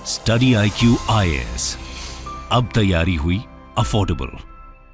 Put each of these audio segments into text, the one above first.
Study IQ IAS, अब तैयारी हुई अफोर्डेबल।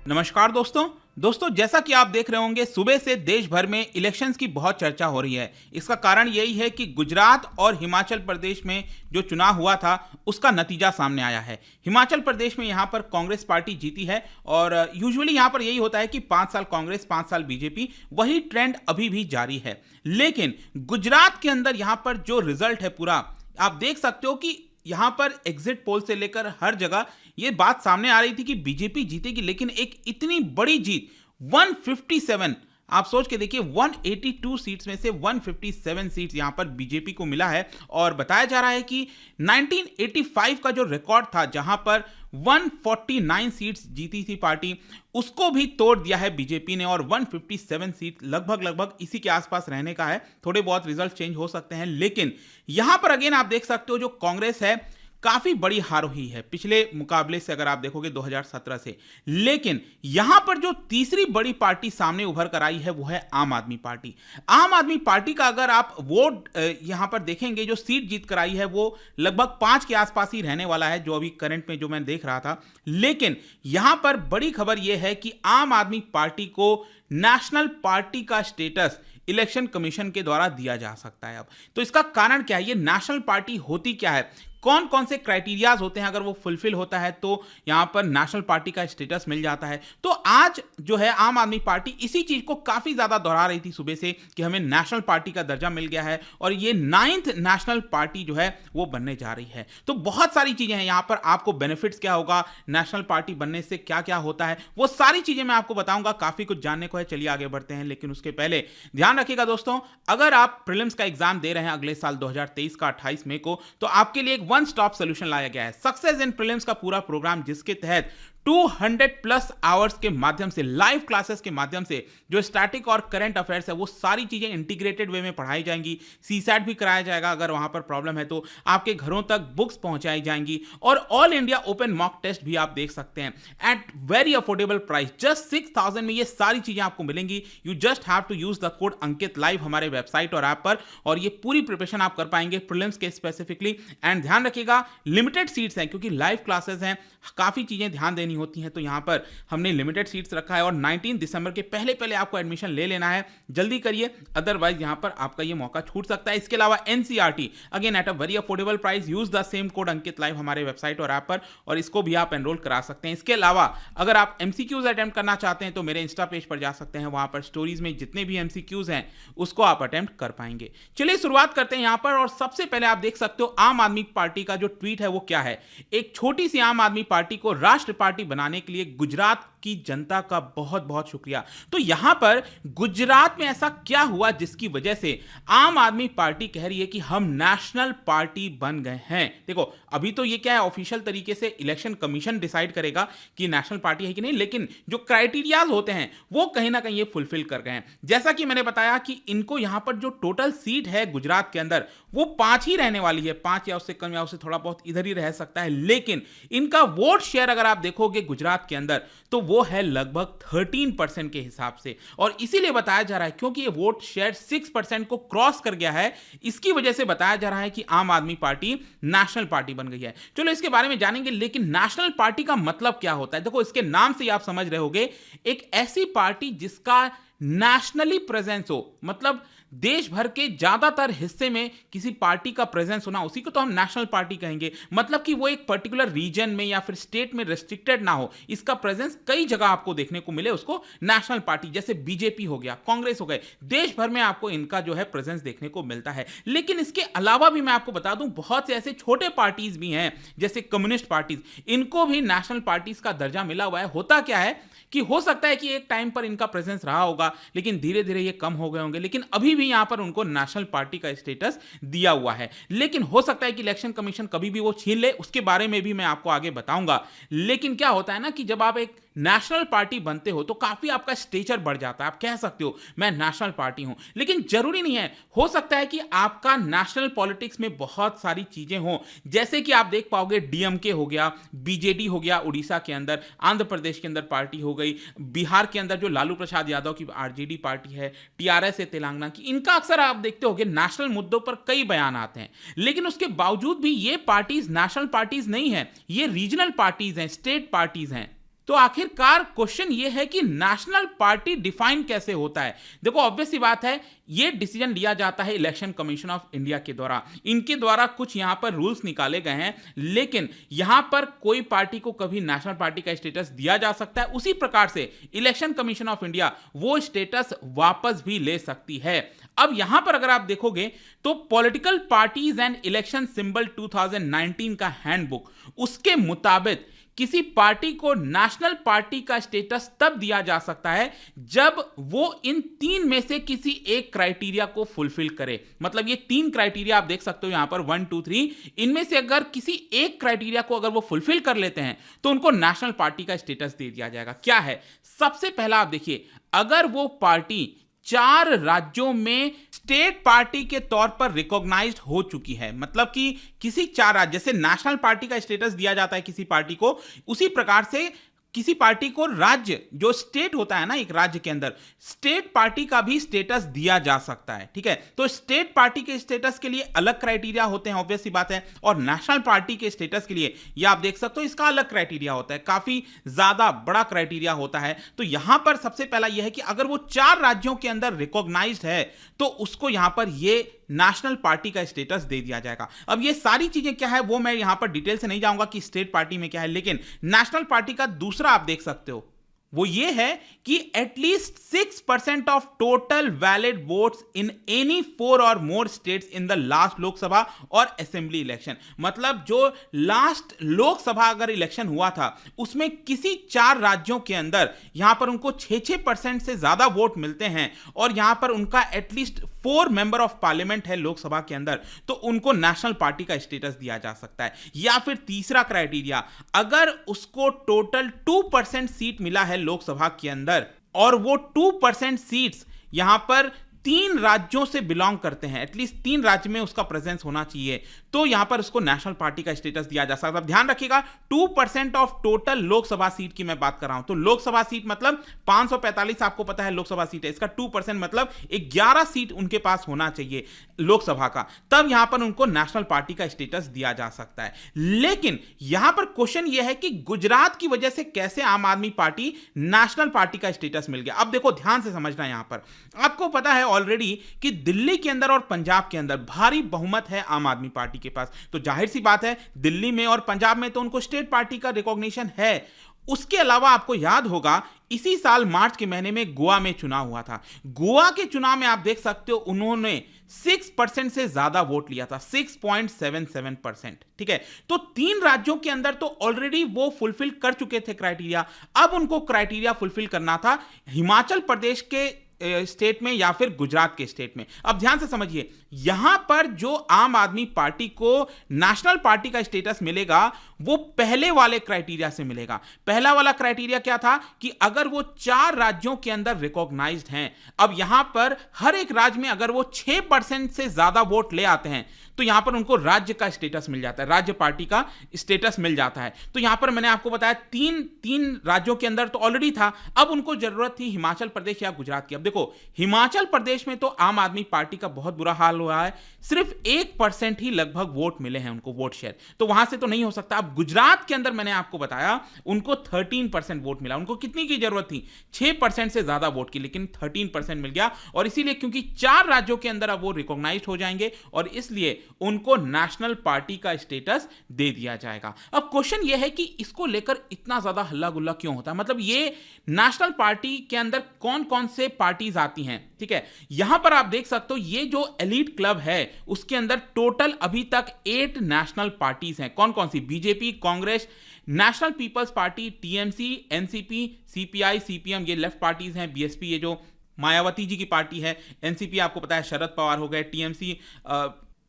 नमस्कार दोस्तों, जैसा कि आप देख रहे होंगे, सुबह से देश भर में इलेक्शंस की बहुत चर्चा हो रही है। इसका कारण यही है कि गुजरात और हिमाचल प्रदेश में जो चुनाव हुआ था उसका नतीजा सामने आया है। हिमाचल प्रदेश में यहां पर कांग्रेस पार्टी जीती है और यूजुअली यहां पर यही होता है कि 5 साल कांग्रेस 5 साल बीजेपी, वही ट्रेंड अभी भी जारी है। लेकिन गुजरात के अंदर यहां पर जो रिजल्ट है पूरा, आप देख सकते हो कि यहां पर एग्जिट पोल से लेकर हर जगह यह बात सामने आ रही थी कि बीजेपी जीतेगी, लेकिन एक इतनी बड़ी जीत 157, आप सोच के देखिए, 182 सीट्स में से 157 सीट्स यहां पर बीजेपी को मिला है। और बताया जा रहा है कि 1985 का जो रिकॉर्ड था जहां पर 149 सीट्स जीती थी पार्टी, उसको भी तोड़ दिया है बीजेपी ने और 157 सीट लगभग इसी के आसपास रहने का है। थोड़े बहुत रिजल्ट चेंज हो सकते हैं, लेकिन यहां पर अगेन आप देख सकते हो जो कांग्रेस है काफी बड़ी हार हुई है पिछले मुकाबले से, अगर आप देखोगे 2017 से। लेकिन यहां पर जो तीसरी बड़ी पार्टी सामने उभर कर आई है वो है आम आदमी पार्टी। आम आदमी पार्टी का अगर आप वोट यहां पर देखेंगे, जो सीट जीत कर आई है वो लगभग 5 के आसपास ही रहने वाला है, जो अभी करंट में जो मैं देख रहा था। लेकिन यहां पर बड़ी खबर यह है कि आम आदमी पार्टी को नेशनल पार्टी का स्टेटस इलेक्शन कमीशन के द्वारा दिया जा सकता है। अब तो इसका कारण क्या है, ये नेशनल पार्टी होती क्या है, कौन कौन से क्राइटेरियाज होते हैं, अगर वो फुलफिल होता है तो यहां पर नेशनल पार्टी का स्टेटस मिल जाता है। तो आज जो है आम आदमी पार्टी इसी चीज को काफी ज्यादा दोहरा रही थी सुबह से कि हमें नेशनल पार्टी का दर्जा मिल गया है और ये 9th नेशनल पार्टी जो है वो बनने जा रही है। तो बहुत सारी चीजें हैं यहां पर, आपको बेनिफिट्स क्या होगा, नेशनल पार्टी बनने से क्या क्या होता है, वो सारी चीजें मैं आपको बताऊंगा। काफी कुछ जानने को है, चलिए आगे बढ़ते हैं। लेकिन उसके पहले ध्यान रखिएगा दोस्तों, अगर आप प्रीलिम्स का एग्जाम दे रहे हैं अगले साल 2023 का 28 मई को, तो आपके लिए एक वन स्टॉप सॉल्यूशन लाया गया है, सक्सेस इन प्रीलिम्स का पूरा प्रोग्राम, जिसके तहत 200+ आवर्स के माध्यम से, लाइव क्लासेस के माध्यम से जो स्टैटिक और करंट अफेयर्स है वो सारी चीजें इंटीग्रेटेड वे में पढ़ाई जाएंगी। सीसैट भी कराया जाएगा, अगर वहां पर प्रॉब्लम है तो आपके घरों तक बुक्स पहुंचाई जाएंगी और all India open mock test भी आप देख सकते हैं at very affordable price. Just 6000 में ये सारी चीजें आपको मिलेंगी। You just have to use the code Ankit live हमारे वेबसाइट और ऐप पर, और ये पूरी प्रिपरेशन आप कर पाएंगे प्रीलिम्स के स्पेसिफिकली। एंड ध्यान रखिएगा, लिमिटेड सीट्स हैं क्योंकि लाइव क्लासेस हैं, काफी चीजें ध्यान देनी होती हैं, तो यहां पर हमने लिमिटेड सीट्स रखा है और 19 दिसंबर के पहले आपको एडमिशन ले लेना है, जल्दी करिए, अदरवाइज यहां पर आपका ये मौका छूट सकता है। इसके अलावा NCERT again at a very affordable price, use the same code Ankit live हमारे वेबसाइट और ऐप पर, और इसको भी आप एनरोल करा सकते हैं। इसके अलावा अगर आप एमसीक्यूज अटेम्प्ट करना चाहते हैं तो मेरे इंस्टा पेज पर जा सकते हैं, वहां पर स्टोरीज में जितने भी एमसीक्यूज हैं उसको आप अटेम्प्ट कर पाएंगे। चलिए शुरुआत करते हैं यहां पर, और सबसे पहले आप देख सकते हो आम आदमी पार्टी का जो ट्वीट है वो क्या है। एक छोटी सी आम आदमी पार्टी को राष्ट्र पार्टी बनाने के लिए गुजरात की जनता का बहुत बहुत शुक्रिया। तो यहां पर गुजरात में ऐसा क्या हुआ जिसकी वजह से आम आदमी पार्टी कह रही है कि हम नेशनल पार्टी बन गए हैं। देखो अभी तो ये क्या है, ऑफिशियल तरीके से इलेक्शन कमीशन डिसाइड करेगा कि नेशनल पार्टी है कि नहीं, लेकिन जो क्राइटेरियाज होते हैं वो कहीं ना कहीं ये फुलफिल कर गए हैं। जैसा कि मैंने बताया कि इनको यहां पर जो टोटल सीट है गुजरात के अंदर वो 5 ही रहने वाली है, 5 या उससे कम या उससे थोड़ा बहुत इधर ही रह सकता है। लेकिन इनका वोट शेयर अगर आप देखोगे गुजरात के अंदर तो वो है लगभग 13% के हिसाब से, और इसीलिए बताया जा रहा है क्योंकि ये वोट शेयर 6% को क्रॉस कर गया है, इसकी वजह से बताया जा रहा है कि आम आदमी पार्टी नेशनल पार्टी बन गई है। चलो इसके बारे में जानेंगे, लेकिन नेशनल पार्टी का मतलब क्या होता है। देखो इसके नाम से ही आप समझ रहे होंगे, एक ऐसी पार्टी जिसका नेशनली प्रेजेंस हो, मतलब देश भर के ज्यादातर हिस्से में किसी पार्टी का प्रेजेंस होना, उसी को तो हम नेशनल पार्टी कहेंगे। मतलब कि वो एक पर्टिकुलर रीजन में या फिर स्टेट में रेस्ट्रिक्टेड ना हो, इसका प्रेजेंस कई जगह आपको देखने को मिले, उसको नेशनल पार्टी, जैसे बीजेपी हो गया, कांग्रेस हो गए, देश भर में आपको इनका जो है प्रेजेंस देखने को मिलता है। लेकिन इसके अलावा भी मैं आपको बता दूं, बहुत से ऐसे छोटे पार्टीज भी हैं जैसे कम्युनिस्ट पार्टीज, इनको भी नेशनल पार्टीज का दर्जा मिला हुआ है। होता क्या है कि हो सकता है कि एक टाइम पर इनका प्रेजेंस रहा होगा, लेकिन धीरे धीरे ये कम हो गए होंगे, लेकिन अभी भी यहां पर उनको नेशनल पार्टी का स्टेटस दिया हुआ है। लेकिन हो सकता है कि इलेक्शन कमीशन कभी भी वो छीन ले, उसके बारे में भी मैं आपको आगे बताऊंगा। लेकिन क्या होता है ना कि जब आप एक नेशनल पार्टी बनते हो तो काफी आपका स्टेचर बढ़ जाता है। आप कह सकते हो मैं नेशनल पार्टी हूं, लेकिन जरूरी नहीं है। हो सकता है कि आपका नेशनल पॉलिटिक्स में बहुत सारी चीजें हो, जैसे कि आप देख पाओगे डीएमके हो गया, बीजेडी हो गया उड़ीसा के अंदर, आंध्र प्रदेश के अंदर पार्टी हो गई, बिहार के अंदर जो लालू प्रसाद यादव की आरजेडी पार्टी है, टीआरएस है तेलंगाना की, इनका अक्सर आप देखते होंगे नेशनल मुद्दों पर कई बयान आते हैं, लेकिन उसके बावजूद भी ये पार्टीज नेशनल पार्टीज नहीं है, ये रीजनल पार्टीज हैं, स्टेट पार्टीज हैं। तो आखिरकार क्वेश्चन ये है कि नेशनल पार्टी डिफाइन कैसे होता है। देखो ऑब्वियस सी बात है, ये डिसीजन लिया जाता है इलेक्शन कमीशन ऑफ इंडिया के द्वारा, इनके द्वारा कुछ यहां पर रूल्स निकाले गए हैं, लेकिन यहां पर कोई पार्टी को कभी नेशनल पार्टी का स्टेटस दिया जा सकता है, उसी प्रकार से इलेक्शन कमीशन ऑफ इंडिया वो स्टेटस वापस भी ले सकती है। अब यहां पर अगर आप देखोगे तो political parties and election symbol 2019 का हैंडबुक, उसके मुताबिक किसी पार्टी को नेशनल पार्टी का स्टेटस तब दिया जा सकता है जब वो इन 3 में से किसी एक क्राइटेरिया को फुलफिल करे। मतलब ये 3 क्राइटेरिया आप देख सकते हो यहां पर 1 2 3, इनमें से अगर किसी एक क्राइटेरिया को अगर वो फुलफिल कर लेते हैं तो उनको नेशनल पार्टी का स्टेटस दे दिया जाएगा। क्या है? सबसे पहला आप देखिए, अगर वो पार्टी 4 राज्यों में स्टेट पार्टी के तौर पर रिकॉग्नाइज्ड हो चुकी है, मतलब कि किसी 4 राज्य, जैसे नेशनल पार्टी का स्टेटस दिया जाता है किसी पार्टी को, उसी प्रकार से किसी पार्टी को राज्य, जो स्टेट होता है ना एक राज्य के अंदर, स्टेट पार्टी का भी स्टेटस दिया जा सकता है। ठीक है, तो स्टेट पार्टी के स्टेटस के लिए अलग क्राइटेरिया होते हैं, ऑब्वियस सी बात है, और नेशनल पार्टी के स्टेटस के लिए ये आप देख सकते हो इसका अलग क्राइटेरिया होता है, काफी ज्यादा बड़ा क्राइटेरिया होता है। तो यहां पर सबसे पहला यह है कि अगर वो 4 राज्यों के अंदर रिकॉग्नाइज्ड है तो उसको यहां पर ये नेशनल पार्टी का स्टेटस दे दिया जाएगा। अब ये सारी चीजें क्या है वो मैं यहां पर डिटेल से नहीं जाऊंगा कि स्टेट पार्टी में क्या है, लेकिन नेशनल पार्टी का दूसरा आप देख सकते हो वो ये है कि at least 6% of total valid votes in any 4 और more states in the last Lok Sabha और असेंबली इलेक्शन। मतलब जो लास्ट लोकसभा अगर इलेक्शन हुआ था उसमें किसी 4 राज्यों के अंदर यहां पर उनको 6% से ज्यादा वोट मिलते हैं और यहां पर उनका एटलीस्ट 4 मेंबर ऑफ पार्लियामेंट है लोकसभा के अंदर, तो उनको नेशनल पार्टी का स्टेटस दिया जा सकता है। या फिर तीसरा क्राइटेरिया, अगर उसको टोटल 2% सीट मिला है लोकसभा के अंदर और वो 2% सीट्स यहां पर 3 राज्यों से बिलोंग करते हैं, एटलीस्ट 3 राज्य में उसका प्रेजेंस होना चाहिए, तो यहां पर उसको नेशनल पार्टी का स्टेटस दिया जा सकता है। ध्यान रखिएगा 2% ऑफ टोटल लोकसभा सीट की मैं बात कर रहा हूं, तो लोकसभा सीट मतलब 545 आपको पता है लोकसभा सीट है, इसका 2% मतलब 11 सीट उनके पास होना चाहिए लोकसभा का, तब यहां पर उनको नेशनल पार्टी का स्टेटस दिया जा सकता है। लेकिन यहां पर क्वेश्चन यह है कि गुजरात की वजह से कैसे आम आदमी पार्टी नेशनल पार्टी का स्टेटस मिल गया। अब देखो ध्यान से समझना, यहां पर आपको पता है ऑलरेडी कि दिल्ली के अंदर और पंजाब के अंदर भारी बहुमत है आम आदमी पार्टी के पास, तो जाहिर सी बात है दिल्ली में और पंजाब में तो उनको स्टेट पार्टी का रिकॉग्निशन है। उसके अलावा आपको याद होगा इसी साल मार्च के महीने में गोवा में चुनाव हुआ था। गोवा के चुनाव में आप देख सकते हो उन्होंने 6% से ज्यादा वोट लिया था, 6.77%। ठीक है, तो 3 राज्यों के अंदर तो ऑलरेडी वो फुलफिल कर चुके थे क्राइटेरिया, अब उनको क्राइटेरिया फुलफिल करना था हिमाचल प्रदेश के स्टेट में या फिर गुजरात के स्टेट में। अब ध्यान से समझिए, यहां पर जो आम आदमी पार्टी को नेशनल पार्टी का स्टेटस मिलेगा वो पहले वाले क्राइटेरिया से मिलेगा। पहला वाला क्राइटेरिया क्या था कि अगर वो 4 राज्यों के अंदर रिकॉग्नाइज्ड हैं, अब यहां पर हर एक राज्य में अगर वो 6% से ज्यादा वोट ले आते हैं तो यहां पर उनको राज्य का स्टेटस मिल जाता है, राज्य पार्टी का स्टेटस मिल जाता है। तो यहां पर मैंने आपको बताया 3 राज्यों के अंदर तो ऑलरेडी था, अब उनको जरूरत थी हिमाचल प्रदेश या गुजरात की। अब देखो हिमाचल प्रदेश में तो आम आदमी पार्टी का बहुत बुरा हाल हुआ है, सिर्फ 1% ही लगभग वोट मिले हैं उनको, वोट शेयर, तो वहां से तो नहीं हो सकता। अब गुजरात के अंदर मैंने आपको बताया उनको 13% वोट मिला, उनको कितनी की जरूरत थी? 6% से ज्यादा वोट की, लेकिन 13% मिल गया, और इसीलिए क्योंकि 4 राज्यों के अंदर अब वो रिकॉग्नाइज्ड हो जाएंगे और इसलिए उनको नेशनल पार्टी का स्टेटस दे दिया जाएगा। अब क्वेश्चन यह है कि इसको लेकर इतना ज्यादा हल्ला गुल्ला क्यों होता है, मतलब ये नेशनल पार्टी के अंदर कौन कौन से पार्टीज आती हैं। ठीक है, यहां पर आप देख सकते हो ये जो एलीट क्लब है उसके अंदर टोटल अभी तक 8 नेशनल पार्टीज हैं। कौन कौन सी? BJP, Congress, National People's Party, TMC, NCP, CPI, CPM, ये लेफ्ट पार्टीज हैं, बीएसपी ये जो मायावती जी की पार्टी है, एनसीपी आपको पता है शरद पवार हो गए, टीएमसी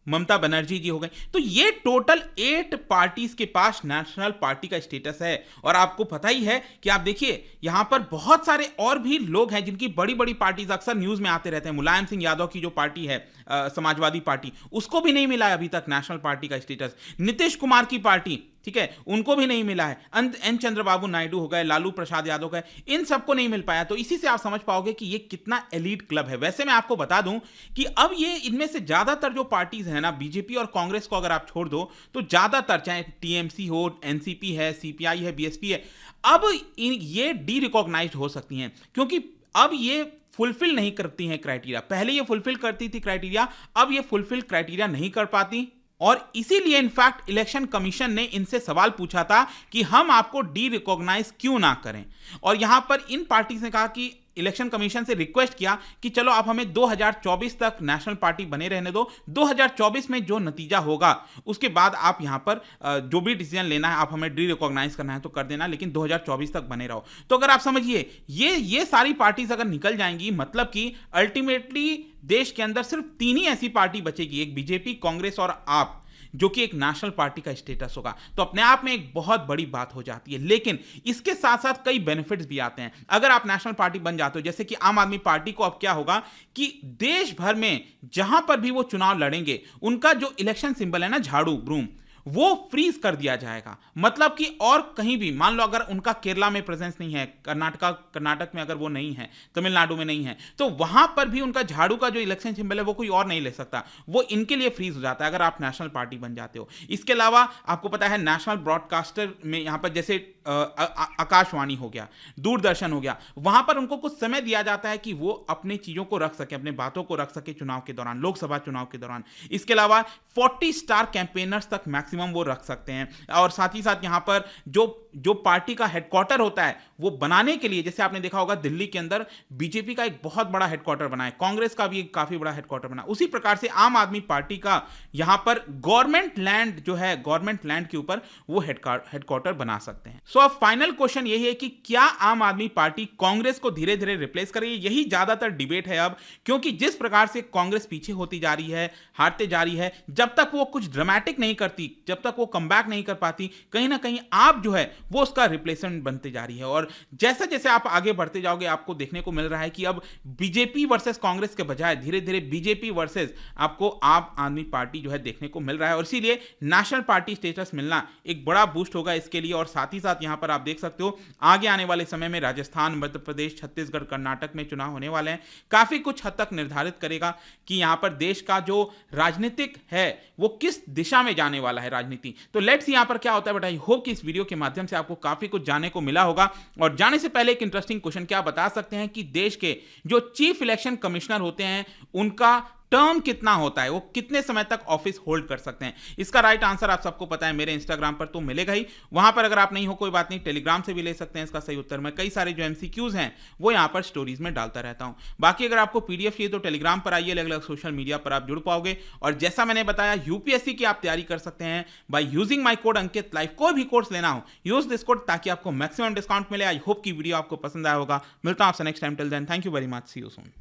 ममता बनर्जी जी हो गए। तो ये टोटल 8 पार्टीज के पास नेशनल पार्टी का स्टेटस है। और आपको पता ही है कि आप देखिए यहां पर बहुत सारे और भी लोग हैं जिनकी बड़ी बड़ी पार्टीज अक्सर न्यूज में आते रहते हैं। मुलायम सिंह यादव की जो पार्टी है समाजवादी पार्टी, उसको भी नहीं मिला है अभी तक नेशनल पार्टी का स्टेटस। नीतीश कुमार की पार्टी, ठीक है, उनको भी नहीं मिला है। एन चंद्रबाबू नायडू हो गए, लालू प्रसाद यादव गए, इन सबको नहीं मिल पाया। तो इसी से आप समझ पाओगे कि ये कितना एलीट क्लब है। वैसे मैं आपको बता दूं कि अब ये इनमें से ज्यादातर जो पार्टीज है ना, बीजेपी और कांग्रेस को अगर आप छोड़ दो तो ज्यादातर, चाहे टीएमसी हो, एनसीपी है, सीपीआई है, बीएसपी है, अब ये डी रिकॉग्नाइज्ड हो सकती हैं, क्योंकि अब ये फुलफिल नहीं करती हैं क्राइटेरिया। पहले ये फुलफिल करती थी क्राइटेरिया, अब ये फुलफिल क्राइटेरिया नहीं कर पाती। और इसीलिए इनफैक्ट इलेक्शन कमीशन ने इनसे सवाल पूछा था कि हम आपको डी रिकॉग्नाइज क्यों ना करें। और यहां पर इन पार्टीज ने कहा कि इलेक्शन कमीशन से रिक्वेस्ट किया कि चलो आप हमें 2024 तक नेशनल पार्टी बने रहने दो, 2024 में जो नतीजा होगा उसके बाद आप यहां पर जो भी डिसीजन लेना है, आप हमें डी रिकॉग्नाइज करना है तो कर देना, लेकिन 2024 तक बने रहो। तो अगर आप समझिए, ये सारी पार्टीज अगर निकल जाएंगी, मतलब कि अल्टीमेटली देश के अंदर सिर्फ 3 ही ऐसी पार्टी बचेगी, एक बीजेपी, कांग्रेस और आप, जो कि एक नेशनल पार्टी का स्टेटस होगा। तो अपने आप में एक बहुत बड़ी बात हो जाती है। लेकिन इसके साथ साथ कई बेनिफिट्स भी आते हैं अगर आप नेशनल पार्टी बन जाते हो। जैसे कि आम आदमी पार्टी को अब क्या होगा कि देश भर में जहां पर भी वो चुनाव लड़ेंगे, उनका जो इलेक्शन सिंबल है ना, झाड़ू, ब्रूम, वो फ्रीज कर दिया जाएगा। मतलब कि और कहीं भी, मान लो अगर उनका केरला में प्रेजेंस नहीं है, कर्नाटक में अगर वो नहीं है, तमिलनाडु में नहीं है, तो वहां पर भी उनका झाड़ू का जो इलेक्शन सिंबल है वो कोई और नहीं ले सकता, वो इनके लिए फ्रीज हो जाता है अगर आप नेशनल पार्टी बन जाते हो। इसके अलावा आपको पता है नेशनल ब्रॉडकास्टर में यहां पर जैसे आकाशवाणी हो गया, दूरदर्शन हो गया, वहां पर उनको कुछ समय दिया जाता है कि वो अपनी चीजों को रख सके, अपने बातों को रख सके चुनाव के दौरान, लोकसभा चुनाव के दौरान। इसके अलावा 40 स्टार कैंपेनर्स तक मैक्सिमम वो रख सकते हैं। और साथ ही साथ यहां पर जो पार्टी का हेडक्वार्टर होता है वो बनाने के लिए, जैसे आपने देखा होगा दिल्ली के अंदर बीजेपी का एक बहुत बड़ा हेडक्वार्टर बना है, कांग्रेस का भी एक काफी बड़ा हेडक्वार्टर बना, उसी प्रकार से आम आदमी पार्टी का यहां पर गवर्नमेंट लैंड जो है, गवर्नमेंट लैंड के ऊपर वो हेडक्वार्टर बना सकते हैं। सो अब फाइनल क्वेश्चन यही है कि क्या आम आदमी पार्टी कांग्रेस को धीरे धीरे रिप्लेस करेगी? यही ज्यादातर डिबेट है अब, क्योंकि जिस प्रकार से कांग्रेस पीछे होती जा रही है, हारते जा रही है, जब तक वो कुछ ड्रामेटिक नहीं करती, जब तक वो कमबैक नहीं कर पाती, कहीं ना कहीं आप जो है वो उसका रिप्लेसमेंट बनते जा रही है। और जैसे जैसे आप आगे बढ़ते जाओगे, आपको देखने को मिल रहा है कि अब बीजेपी वर्सेस कांग्रेस के बजाय धीरे धीरे बीजेपी वर्सेस आपको आम आदमी पार्टी जो है देखने को मिल रहा है। और इसीलिए नेशनल पार्टी स्टेटस मिलना एक बड़ा बूस्ट होगा इसके लिए। और साथ ही साथ यहां पर आप देख सकते हो आगे आने वाले समय में राजस्थान, मध्य प्रदेश, छत्तीसगढ़, कर्नाटक में चुनाव होने वाले हैं, काफी कुछ हद तक निर्धारित करेगा कि यहां पर देश का जो राजनीतिक है वो किस दिशा में जाने वाला है राजनीति। तो लेट्स यहां पर क्या होता है बट आई होप कि इस वीडियो के माध्यम से आपको काफी कुछ जानने को मिला होगा। और जाने से पहले एक इंटरेस्टिंग क्वेश्चन, क्या बता सकते हैं कि देश के जो चीफ इलेक्शन कमिश्नर होते हैं उनका टर्म कितना होता है, वो कितने समय तक ऑफिस होल्ड कर सकते हैं? इसका राइट आंसर आप सबको पता है, मेरे इंस्टाग्राम पर तो मिलेगा ही, वहां पर अगर आप नहीं हो कोई बात नहीं, टेलीग्राम से भी ले सकते हैं इसका सही उत्तर। मैं कई सारे जो एमसीक्यूज हैं वो यहां पर स्टोरीज में डालता रहता हूं। बाकी अगर आपको पीडीएफ चाहिए तो टेलीग्राम पर आइए, अलग अलग सोशल मीडिया पर आप जुड़ पाओगे। और जैसा मैंने बताया, यूपीएससी की आप तैयारी कर सकते हैं by using my code Ankit live. कोई भी कोर्स लेना हो, यूज दिस कोड ताकि आपको मैक्सिमम डिस्काउंट मिले। आई होप की वीडियो आपको पसंद आया होगा। मिलता हूं आपसे next time, till then thank you very much, see you soon.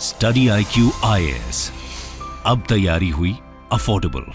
Study IQ IAS, अब तैयारी हुई अफोर्डेबल।